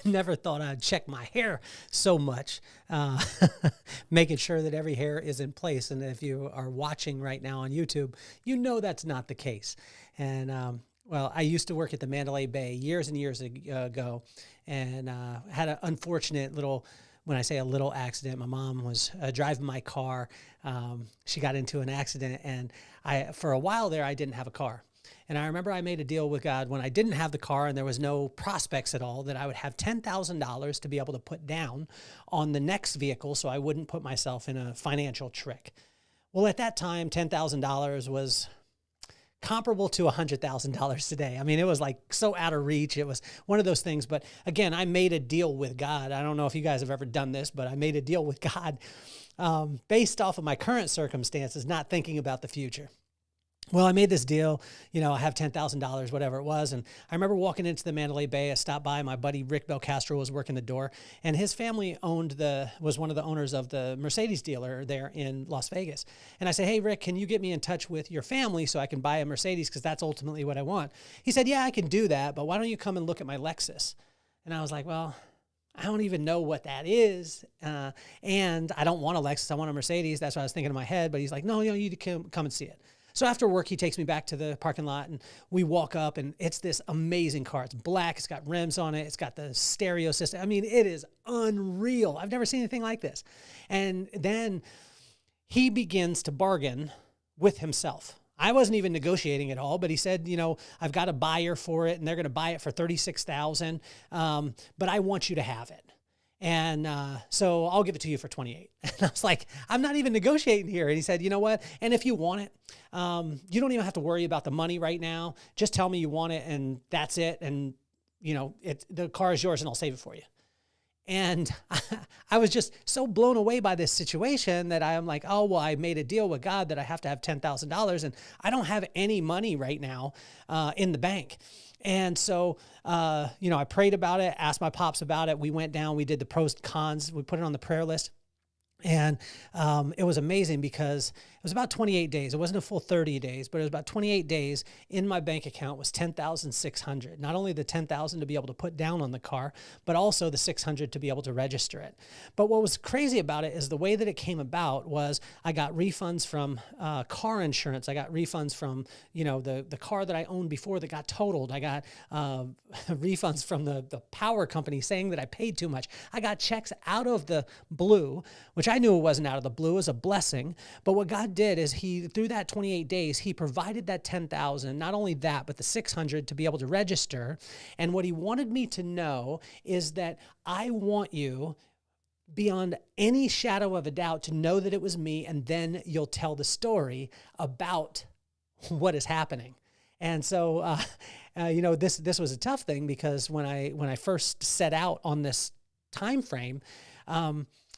never thought I'd check my hair so much, making sure that every hair is in place. And if you are watching right now on YouTube, you know that's not the case. And well, I used to work at the Mandalay Bay years and years ago, and had an unfortunate little, when I say a little accident, my mom was driving my car. She got into an accident, and for a while there, I didn't have a car. And I remember I made a deal with God when I didn't have the car and there was no prospects at all, that I would have $10,000 to be able to put down on the next vehicle so I wouldn't put myself in a financial trick. Well, at that time, $10,000 was comparable to $100,000 today. I mean, it was like so out of reach. It was one of those things. But again, I made a deal with God. I don't know if you guys have ever done this, but I made a deal with God based off of my current circumstances, not thinking about the future. Well, I made this deal, I have $10,000, whatever it was. And I remember walking into the Mandalay Bay. I stopped by, my buddy Rick Belcastro was working the door, and his family was one of the owners of the Mercedes dealer there in Las Vegas. And I said, hey, Rick, can you get me in touch with your family so I can buy a Mercedes? Because that's ultimately what I want. He said, yeah, I can do that, but why don't you come and look at my Lexus? And I was like, well, I don't even know what that is. And I don't want a Lexus. I want a Mercedes. That's what I was thinking in my head. But he's like, no, you come and see it. So after work, he takes me back to the parking lot, and we walk up, and it's this amazing car. It's black. It's got rims on it. It's got the stereo system. I mean, it is unreal. I've never seen anything like this. And then he begins to bargain with himself. I wasn't even negotiating at all, but he said, I've got a buyer for it, and they're going to buy it for $36,000, but I want you to have it. And so I'll give it to you for 28. And I was like, I'm not even negotiating here. And he said, you know what? And if you want it, you don't even have to worry about the money right now. Just tell me you want it, and that's it. And, the car is yours, and I'll save it for you. And I was just so blown away by this situation that I'm like, oh, well, I made a deal with God that I have to have $10,000, and I don't have any money right now in the bank. And so, I prayed about it, asked my pops about it. We went down, we did the pros and cons. We put it on the prayer list. And it was amazing because it was about 28 days. It wasn't a full 30 days, but it was about 28 days. In my bank account was $10,600. Not only the $10,000 to be able to put down on the car, but also the $600 to be able to register it. But what was crazy about it is the way that it came about was I got refunds from car insurance. I got refunds from, the car that I owned before that got totaled. I got refunds from the power company saying that I paid too much. I got checks out of the blue, which I knew it wasn't out of the blue. It was a blessing. But what God did is through that 28 days, he provided that $10,000, not only that, but the $600 to be able to register. And what he wanted me to know is that I want you, beyond any shadow of a doubt, to know that it was me, and then you'll tell the story about what is happening. And so, this was a tough thing, because when I first set out on this time frame,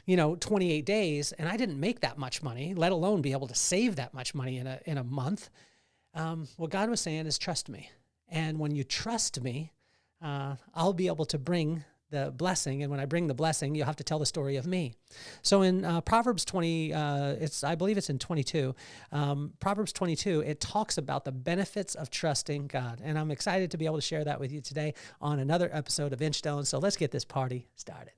28 days, and I didn't make that much money, let alone be able to save that much money in a month. What God was saying is, trust me. And when you trust me, I'll be able to bring the blessing. And when I bring the blessing, you'll have to tell the story of me. So in Proverbs 20, I believe it's in 22, Proverbs 22, it talks about the benefits of trusting God. And I'm excited to be able to share that with you today on another episode of Inchstones. So let's get this party started.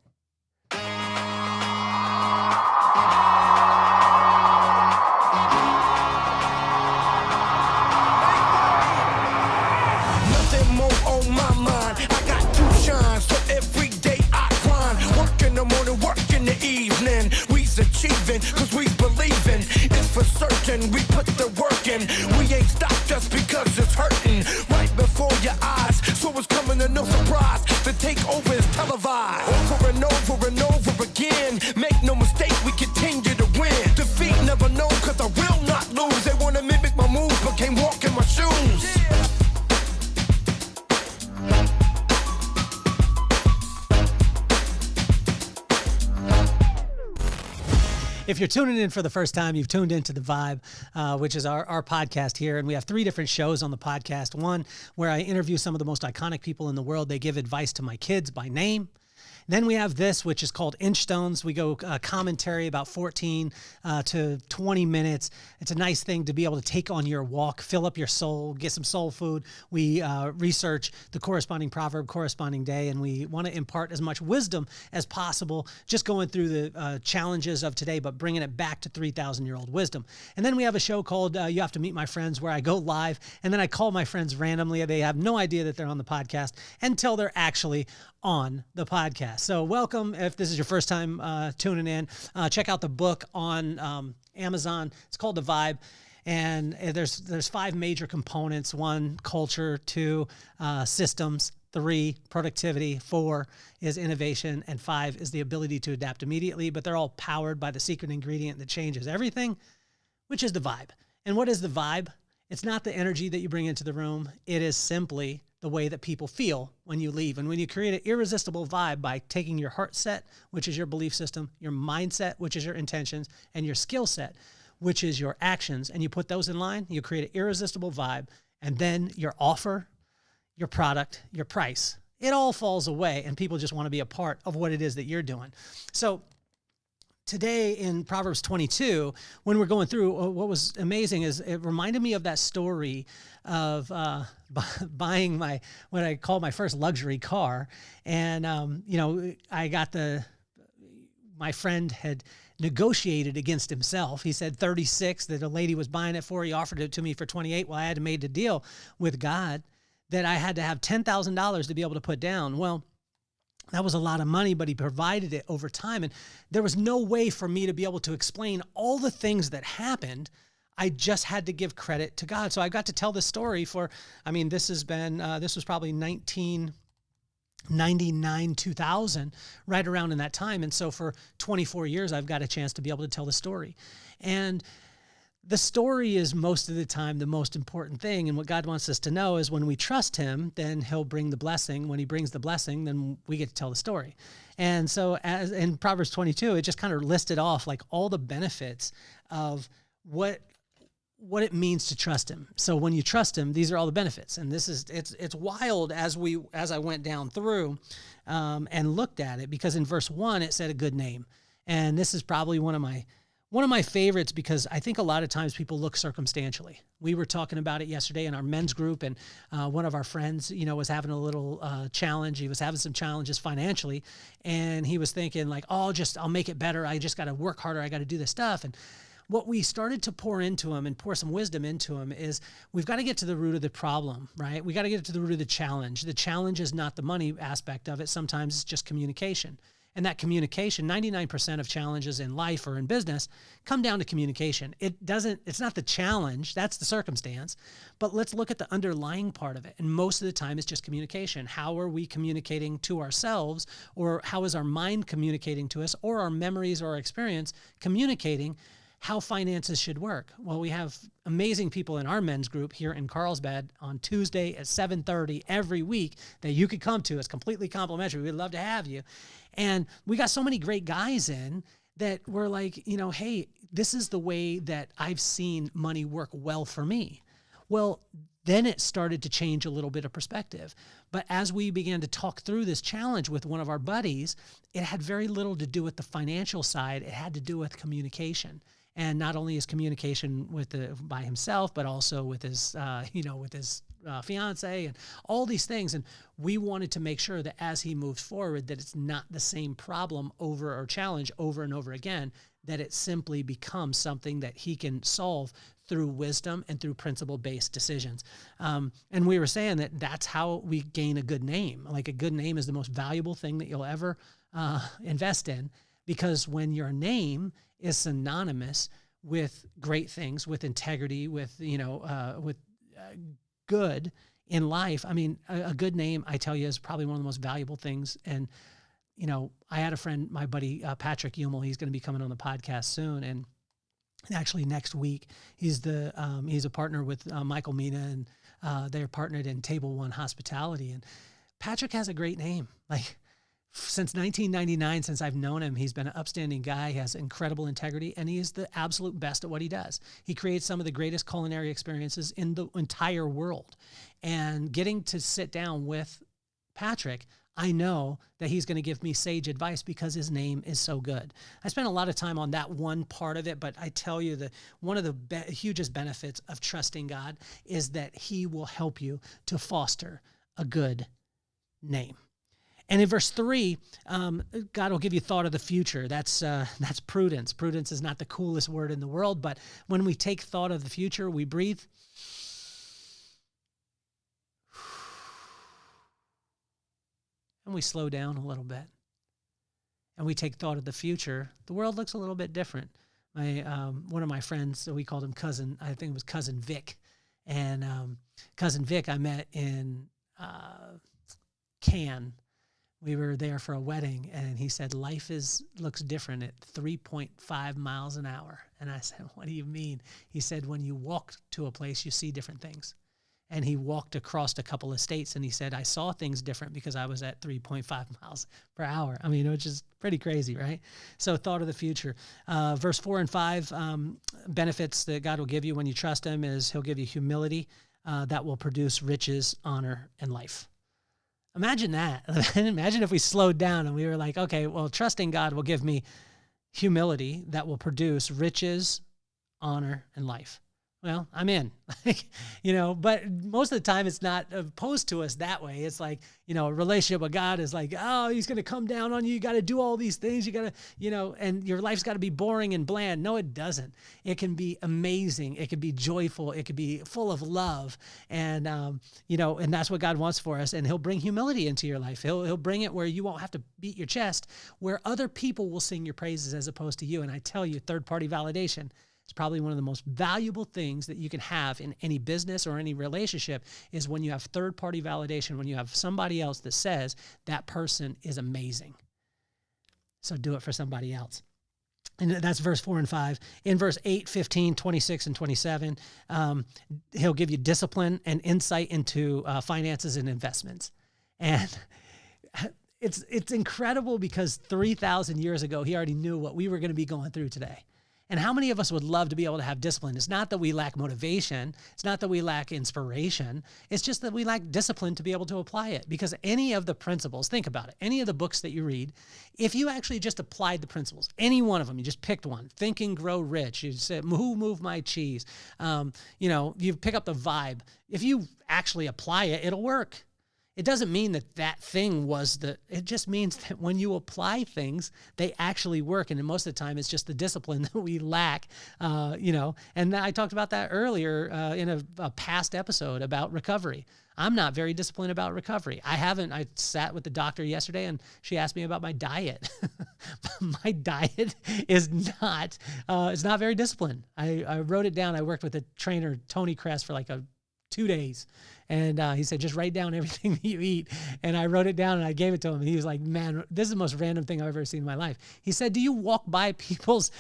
Nothing more on my mind. I got two shines, so every day I grind. Work in the morning, work in the evening. We's achieving, cause we believing. It's for certain, we put the work in. We ain't stopped just because it's hurting. Right before your eyes, so it's coming to no surprise. The takeover is televised. Over and over and over again. Make no mistake, we continue to win. Defeat never known, cause I will not lose. They wanna mimic my moves, but can't walk in my shoes. If you're tuning in for the first time, you've tuned into The Vibe, which is our podcast here. And we have 3 different shows on the podcast. One where I interview some of the most iconic people in the world. They give advice to my kids by name. Then we have this, which is called Inchstones. We go commentary about 14 to 20 minutes. It's a nice thing to be able to take on your walk, fill up your soul, get some soul food. We research the corresponding proverb, corresponding day, and we want to impart as much wisdom as possible, just going through the challenges of today, but bringing it back to 3,000-year-old wisdom. And then we have a show called You Have to Meet My Friends, where I go live, and then I call my friends randomly. They have no idea that they're on the podcast until they're actually on the podcast. So welcome. If this is your first time tuning in, check out the book on Amazon. It's called The Vibe. And there's 5 major components. 1, culture. 2, systems. 3, productivity. 4 is innovation. And 5 is the ability to adapt immediately. But they're all powered by the secret ingredient that changes everything, which is the vibe. And what is the vibe? It's not the energy that you bring into the room. It is simply the way that people feel when you leave. And when you create an irresistible vibe by taking your heart set, which is your belief system, your mindset, which is your intentions, and your skill set, which is your actions, and you put those in line, you create an irresistible vibe, and then your offer, your product, your price, it all falls away, and people just want to be a part of what it is that you're doing. So today in Proverbs 22, when we're going through, what was amazing is it reminded me of that story of buying what I call my first luxury car. And, I got my friend had negotiated against himself. He said 36 that a lady was buying it for. He offered it to me for 28. Well, I had made a deal with God that I had to have $10,000 to be able to put down. Well, that was a lot of money, but he provided it over time. And there was no way for me to be able to explain all the things that happened. I just had to give credit to God. So I got to tell this story this was probably 1999, 2000, right around in that time. And so for 24 years, I've got a chance to be able to tell the story. And the story is most of the time the most important thing. And what God wants us to know is when we trust him, then he'll bring the blessing. When he brings the blessing, then we get to tell the story. And so as in Proverbs 22, it just kind of listed off like all the benefits of what it means to trust him. So when you trust him, these are all the benefits. And it's wild as I went down through and looked at it, because in verse 1, it said a good name. And this is probably one of my favorites, because I think a lot of times people look circumstantially. We were talking about it yesterday in our men's group, and one of our friends, was having a little challenge. He was having some challenges financially, and he was thinking like, I'll make it better. I just got to work harder. I got to do this stuff. And what we started to pour into him and pour some wisdom into him is we've got to get to the root of the problem, right? We got to get to the root of the challenge. The challenge is not the money aspect of it. Sometimes it's just communication. And that communication, 99% of challenges in life or in business come down to communication. It's not the challenge, that's the circumstance, but let's look at the underlying part of it. And most of the time it's just communication. How are we communicating to ourselves, or how is our mind communicating to us, or our memories or our experience communicating how finances should work? Well, we have amazing people in our men's group here in Carlsbad on Tuesday at 7:30 every week that you could come to. It's completely complimentary. We'd love to have you. And we got so many great guys in that were like, hey, this is the way that I've seen money work well for me. Well, then it started to change a little bit of perspective. But as we began to talk through this challenge with one of our buddies, it had very little to do with the financial side. It had to do with communication. And not only his communication by himself, but also with his, with his fiance and all these things. And we wanted to make sure that as he moves forward, that it's not the same problem or challenge over and over again, that it simply becomes something that he can solve through wisdom and through principle-based decisions. And we were saying that that's how we gain a good name. Like a good name is the most valuable thing that you'll ever invest in, because when your name is synonymous with great things, with integrity, with good in life. I mean, a good name, I tell you, is probably one of the most valuable things. And, I had a friend, my buddy, Patrick Hummel, he's going to be coming on the podcast soon. And actually next week, he's a partner with Michael Mina, and they're partnered in Table One Hospitality. And Patrick has a great name. Like, since 1999, since I've known him, he's been an upstanding guy. He has incredible integrity, and he is the absolute best at what he does. He creates some of the greatest culinary experiences in the entire world. And getting to sit down with Patrick, I know that he's going to give me sage advice because his name is so good. I spent a lot of time on that one part of it, but I tell you that one of the hugest benefits of trusting God is that he will help you to foster a good name. And in verse 3, God will give you thought of the future. That's prudence. Prudence is not the coolest word in the world, but when we take thought of the future, we breathe. And we slow down a little bit. And we take thought of the future. The world looks a little bit different. One of my friends, so we called him Cousin, I think it was Cousin Vic. And Cousin Vic I met in Cannes. We were there for a wedding, and he said, life looks different at 3.5 miles an hour. And I said, what do you mean? He said, when you walk to a place, you see different things. And he walked across a couple of states, and he said, I saw things different because I was at 3.5 miles per hour. I mean, which is pretty crazy, right? So thought of the future. Verse 4 and 5, benefits that God will give you when you trust him is he'll give you humility that will produce riches, honor, and life. Imagine that. Imagine if we slowed down and we were like, okay, well, trusting God will give me humility that will produce riches, honor, and life. Well, I'm in, but most of the time it's not opposed to us that way. It's like, a relationship with God is like, oh, he's going to come down on you. You got to do all these things. You got to, and your life's got to be boring and bland. No, it doesn't. It can be amazing. It can be joyful. It can be full of love. And, and that's what God wants for us. And he'll bring humility into your life. He'll bring it where you won't have to beat your chest, where other people will sing your praises as opposed to you. And I tell you, third-party validation, it's probably one of the most valuable things that you can have in any business or any relationship is when you have third-party validation, when you have somebody else that says that person is amazing. So do it for somebody else. And that's verse 4 and 5. In verse 8, 15, 26, and 27, he'll give you discipline and insight into finances and investments. And it's incredible because 3,000 years ago, he already knew what we were going to be going through today. And how many of us would love to be able to have discipline? It's not that we lack motivation. It's not that we lack inspiration. It's just that we lack discipline to be able to apply it. Because any of the principles, think about it, any of the books that you read, if you actually just applied the principles, any one of them, you just picked one, Think and Grow Rich, you said, Who Moved My Cheese, you pick up the vibe. If you actually apply it, it'll work. It doesn't mean that thing it just means that when you apply things, they actually work. And most of the time, it's just the discipline that we lack, and I talked about that earlier in a past episode about recovery. I'm not very disciplined about recovery. I sat with the doctor yesterday and she asked me about my diet. My diet is not very disciplined. I wrote it down. I worked with a trainer, Tony Kress, for like 2 days. And he said, just write down everything that you eat. And I wrote it down and I gave it to him. And he was like, man, this is the most random thing I've ever seen in my life. He said, do you walk by people's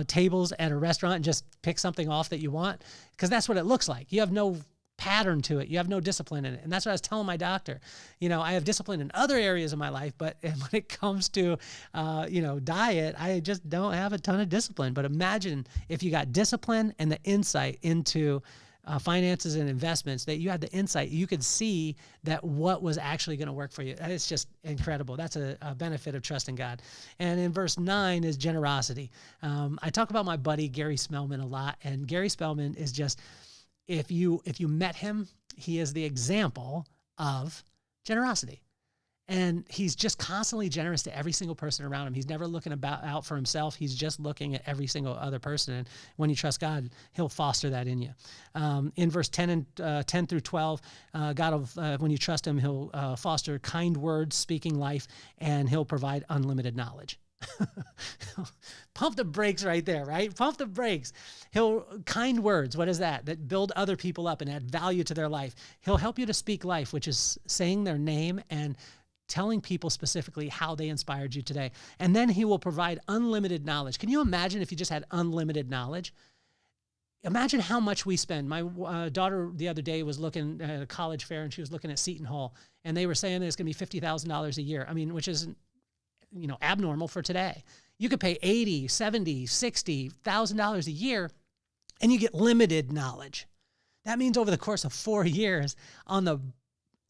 tables at a restaurant and just pick something off that you want? Because that's what it looks like. You have no pattern to it. You have no discipline in it. And that's what I was telling my doctor. I have discipline in other areas of my life, but when it comes to, diet, I just don't have a ton of discipline. But imagine if you got discipline and the insight into finances and investments, that you had the insight, you could see that what was actually going to work for you. It's just incredible. That's a benefit of trusting God. And in verse 9 is generosity. I talk about my buddy, Gary Spellman, a lot. And Gary Spellman is just, if you met him, he is the example of generosity. And he's just constantly generous to every single person around him. He's never looking out for himself. He's just looking at every single other person. And when you trust God, he'll foster that in you. In verse 10 through 12, God will, when you trust him, he'll foster kind words, speaking life, and he'll provide unlimited knowledge. Pump the brakes right there, right? Pump the brakes. Kind words, what is that? That build other people up and add value to their life. He'll help you to speak life, which is saying their name and telling people specifically how they inspired you today. And then he will provide unlimited knowledge. Can you imagine if you just had unlimited knowledge? Imagine how much we spend. My daughter the other day was looking at a college fair and she was looking at Seton Hall and they were saying that it's going to be $50,000 a year. I mean, which isn't, abnormal for today. You could pay $80,000, $70,000, $60,000 a year and you get limited knowledge. That means over the course of 4 years on the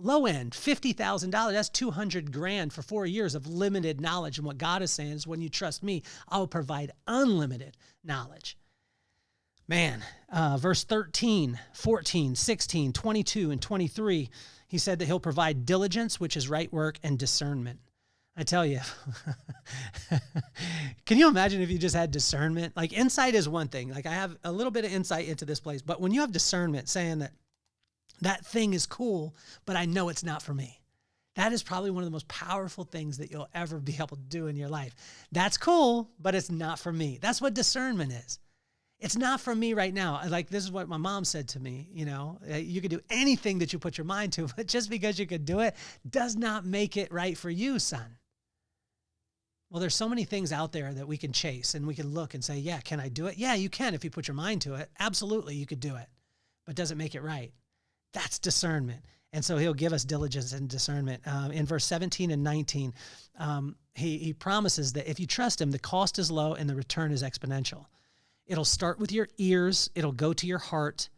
Low end, $50,000. That's $200,000 for 4 years of limited knowledge. And what God is saying is, when you trust me, I'll provide unlimited knowledge. Man, verse 13, 14, 16, 22, and 23, he said that he'll provide diligence, which is right work, and discernment. I tell you, can you imagine if you just had discernment? Like, insight is one thing. Like, I have a little bit of insight into this place, but when you have discernment, saying that that thing is cool, but I know it's not for me, that is probably one of the most powerful things that you'll ever be able to do in your life. That's cool, but it's not for me. That's what discernment is. It's not for me right now. Like, this is what my mom said to me, you could do anything that you put your mind to, but just because you could do it does not make it right for you, son. Well, there's so many things out there that we can chase, and we can look and say, yeah, can I do it? Yeah, you can if you put your mind to it. Absolutely, you could do it, but does it make it right? That's discernment. And so he'll give us diligence and discernment. In verse 17 and 19, he promises that if you trust him, the cost is low and the return is exponential. It'll start with your ears. It'll go to your heart.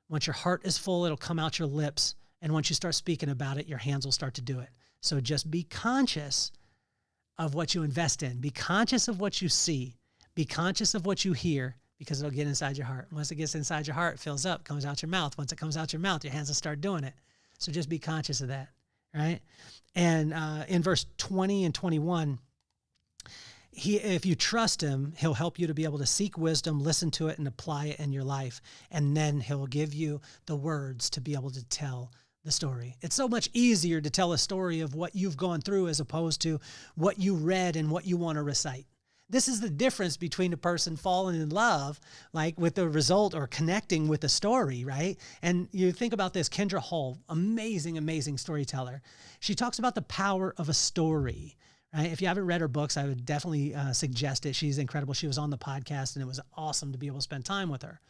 Once your heart is full, it'll come out your lips. And once you start speaking about it, your hands will start to do it. So just be conscious of what you invest in. Be conscious of what you see. Be conscious of what you hear, because it'll get inside your heart. Once it gets inside your heart, it fills up, comes out your mouth. Once it comes out your mouth, your hands will start doing it. So just be conscious of that, right? And in verse 20 and 21, if you trust him, he'll help you to be able to seek wisdom, listen to it, and apply it in your life. And then he'll give you the words to be able to tell the story. It's so much easier to tell a story of what you've gone through as opposed to what you read and what you want to recite. This is the difference between a person falling in love, like with the result, or connecting with the story, right? And you think about this, Kendra Hall, amazing, amazing storyteller. She talks about the power of a story, right? If you haven't read her books, I would definitely suggest it. She's incredible. She was on the podcast, and it was awesome to be able to spend time with her.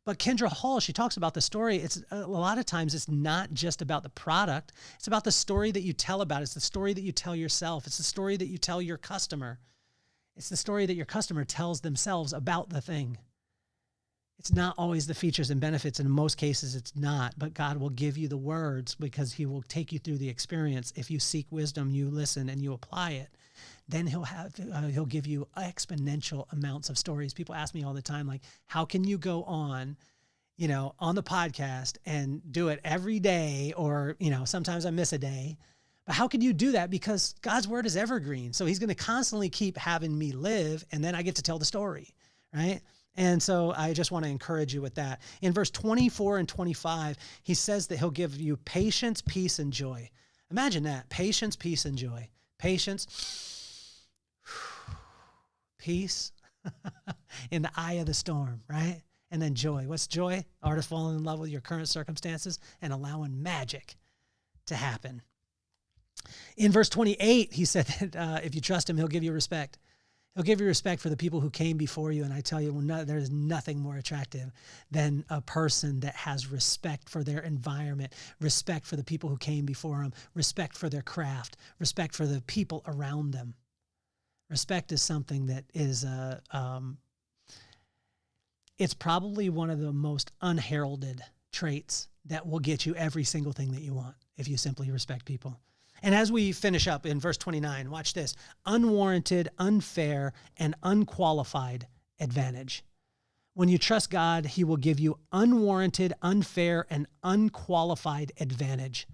But Kendra Hall, she talks about the story. It's a lot of times it's not just about the product. It's about the story that you tell about it. It's the story that you tell yourself. It's the story that you tell your customer. It's the story that your customer tells themselves about the thing. It's not always the features and benefits. In most cases, it's not. But God will give you the words, because he will take you through the experience. If you seek wisdom, you listen, and you apply it, then he'll give you exponential amounts of stories. People ask me all the time, like, how can you go on the podcast and do it every day? Or, sometimes I miss a day. But how can you do that? Because God's word is evergreen. So he's going to constantly keep having me live, and then I get to tell the story, right? And so I just want to encourage you with that. In verse 24 and 25, he says that he'll give you patience, peace, and joy. Imagine that. Patience, peace, and joy. Patience, peace in the eye of the storm, right? And then joy. What's joy? Art of falling in love with your current circumstances and allowing magic to happen. In verse 28, he said that if you trust him, he'll give you respect. He'll give you respect for the people who came before you. And I tell you, there is nothing more attractive than a person that has respect for their environment, respect for the people who came before them, respect for their craft, respect for the people around them. Respect is something that is, it's probably one of the most unheralded traits that will get you every single thing that you want if you simply respect people. And as we finish up in verse 29, watch this: unwarranted, unfair, and unqualified advantage. When you trust God, he will give you unwarranted, unfair, and unqualified advantage.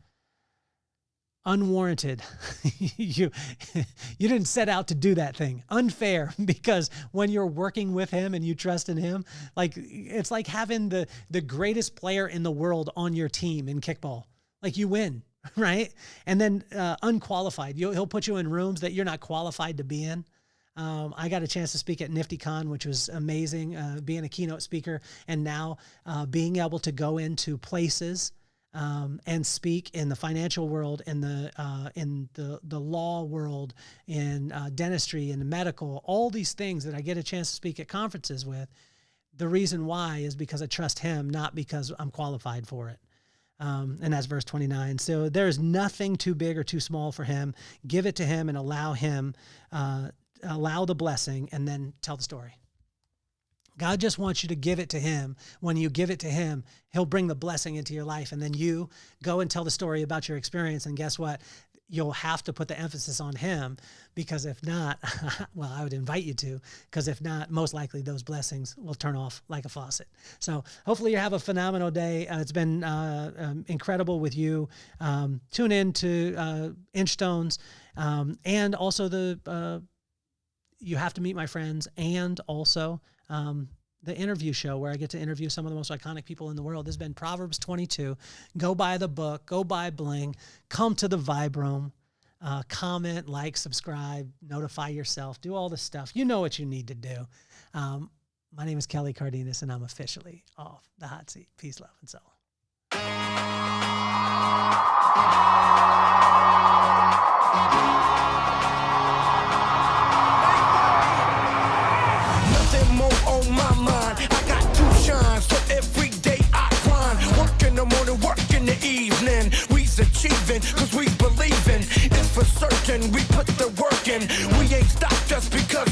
Unwarranted. You didn't set out to do that thing. Unfair, because when you're working with him and you trust in him, like, it's like having the greatest player in the world on your team in kickball. Like, you win. Right? And then unqualified. He'll put you in rooms that you're not qualified to be in. I got a chance to speak at NiftyCon, which was amazing, being a keynote speaker, and now being able to go into places and speak in the financial world, in the law world, in dentistry, in medical, all these things that I get a chance to speak at conferences with. The reason why is because I trust him, not because I'm qualified for it. And that's verse 29. So there's nothing too big or too small for him. Give it to him and allow the blessing, and then tell the story. God just wants you to give it to him. When you give it to him, he'll bring the blessing into your life. And then you go and tell the story about your experience. And guess what? You'll have to put the emphasis on him, because if not, well, I would invite you to, because if not, most likely those blessings will turn off like a faucet. So hopefully you have a phenomenal day. It's been incredible with you. Tune in to Inchstones, and also You Have to Meet My Friends, and also the interview show where I get to interview some of the most iconic people in the world. This has been Proverbs 22. Go buy the book. Go buy Bling. Come to the Vibe Room. Comment, like, subscribe, notify yourself. Do all the stuff. You know what you need to do. My name is Kelly Cardenas, and I'm officially off the hot seat. Peace, love, and soul. Nothing more on my mind. I got to shine, so every day I grind. Work in the morning, work in the evening. We's achieving, cause we believing. It's for certain, we put the work in. We ain't stopped just because